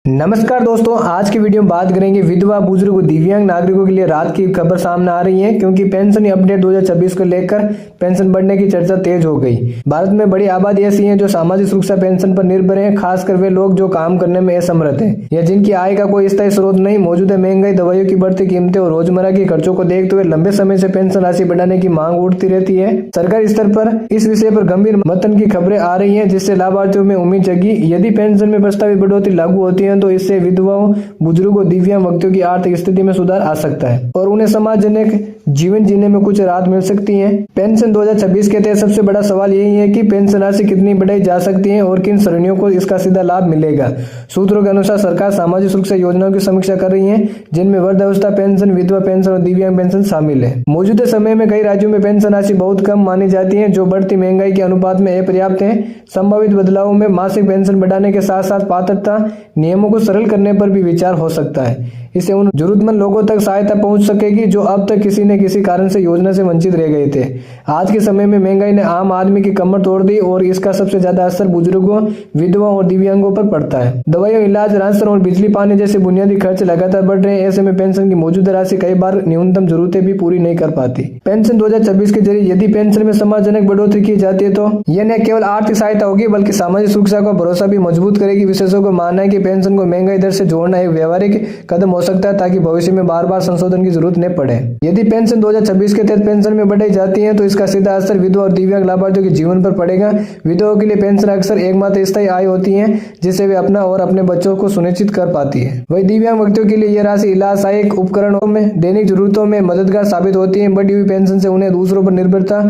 नमस्कार दोस्तों, आज की वीडियो में बात करेंगे विधवा, बुजुर्ग, दिव्यांग नागरिकों के लिए राहत की खबर सामने आ रही है क्योंकि पेंशन अपडेट 2026 को लेकर पेंशन बढ़ने की चर्चा तेज हो गई। भारत में बड़ी आबादी ऐसी है जो सामाजिक सुरक्षा पेंशन पर निर्भर है, खासकर वे लोग जो काम करने में असमर्थ हैं या जिनकी आय का कोई स्थायी स्रोत नहीं। मौजूदा महंगाई, दवाइयों की बढ़ती कीमतें और रोजमर्रा के खर्चों को देखते हुए लंबे समय से पेंशन राशि बढ़ाने की मांग उठती रहती है। सरकारी स्तर पर इस विषय पर गंभीर मंथन की खबरें आ रही है, जिससे लाभार्थियों में उम्मीद जगी। यदि पेंशन में प्रस्तावित बढ़ोतरी लागू होती है तो इससे विधवाओं, बुजुर्गों, दिव्यांग व्यक्तियों की आर्थिक स्थिति में सुधार आ सकता है और उन्हें सम्मानजनक जीवन जीने में कुछ राहत मिल सकती है। पेंशन 2026 के तहत सबसे बड़ा सवाल यही है कि पेंशन राशि कितनी बढ़ाई जा सकती है और किन श्रेणियों को इसका सीधा लाभ मिलेगा। सूत्रों के अनुसार सरकार सामाजिक सुरक्षा योजनाओं की समीक्षा कर रही है, जिनमें वृद्धावस्था पेंशन, विधवा पेंशन और दिव्यांग पेंशन शामिल है। मौजूदा समय में कई राज्यों में पेंशन राशि बहुत कम मानी जाती है, जो बढ़ती महंगाई के अनुपात में अपर्याप्त है। संभावित बदलावों में मासिक पेंशन बढ़ाने के साथ साथ पात्रता नियमों को सरल करने पर भी विचार हो सकता है। इससे उन जरूरतमंद लोगों तक सहायता पहुंच सकेगी जो अब तक किसी न किसी कारण से योजना से वंचित रह गए थे। आज के समय में महंगाई ने आम आदमी की कमर तोड़ दी और इसका सबसे ज्यादा असर बुजुर्गों, विधवाओं और दिव्यांगों पर पड़ता है। दवाइयों, इलाज, राशन और बिजली पानी जैसे बुनियादी खर्च लगातार बढ़ रहे हैं। ऐसे में पेंशन की मौजूदा राशि कई बार न्यूनतम जरूरतें भी पूरी नहीं कर पाती। पेंशन 2026 के जरिए यदि पेंशन में सम्मानजनक बढ़ोतरी की जाती है तो यह न केवल आर्थिक सहायता होगी बल्कि सामाजिक सुरक्षा का भरोसा भी मजबूत करेगी। विशेषज्ञों का मानना है कि पेंशन को महंगाई दर से जोड़ना एक व्यवहारिक कदम हो सकता है ताकि भविष्य में बार बार संशोधन की जरूरत न पड़े। यदि पेंशन 2026 के तहत पेंशन में बढ़ाई जाती है तो इसका सीधा असर विधवा और दिव्यांग लाभार्थियों के जीवन पर पड़ेगा। विधवाओं के लिए पेंशन अक्सर एकमात्र स्थायी आय होती है जिससे वे अपना और अपने बच्चों को सुनिश्चित कर पाती है। वही दिव्यांग व्यक्तियों के लिए यह राशि इलाज, सहायक उपकरणों में, दैनिक जरूरतों में मददगार साबित होती है। बढ़ी हुई पेंशन से उन्हें दूसरों पर निर्भरता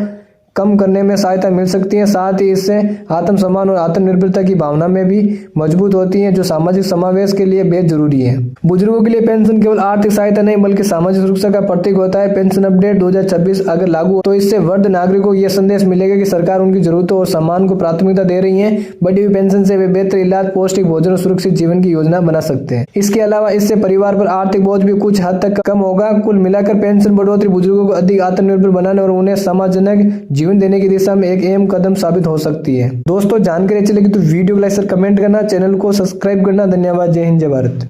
कम करने में सहायता मिल सकती है। साथ ही इससे आत्मसम्मान और आत्मनिर्भरता की भावना में भी मजबूत होती है, जो सामाजिक समावेश के लिए बेहद जरूरी है। बुजुर्गों के लिए पेंशन केवल आर्थिक सहायता नहीं बल्कि सामाजिक सुरक्षा का प्रतीक होता है। पेंशन अपडेट 2026 अगर लागू हो तो इससे वृद्ध नागरिकों को यह संदेश मिलेगा कि सरकार उनकी जरूरतों और सम्मान को प्राथमिकता दे रही है। बढ़ी हुई पेंशन से वे बेहतर इलाज, पौष्टिक भोजन और सुरक्षित जीवन की योजना बना सकते हैं। इसके अलावा इससे परिवार पर आर्थिक बोझ भी कुछ हद तक कम होगा। कुल मिलाकर पेंशन बढ़ोतरी बुजुर्गों को अधिक आत्मनिर्भर बनाने और उन्हें सम्मानजनक जीवन देने की दिशा में एक अहम कदम साबित हो सकती है। दोस्तों, जानकारी अच्छी लगी तो वीडियो को लाइक, कमेंट करना, चैनल को सब्सक्राइब करना। धन्यवाद। जय हिंद, जय भारत।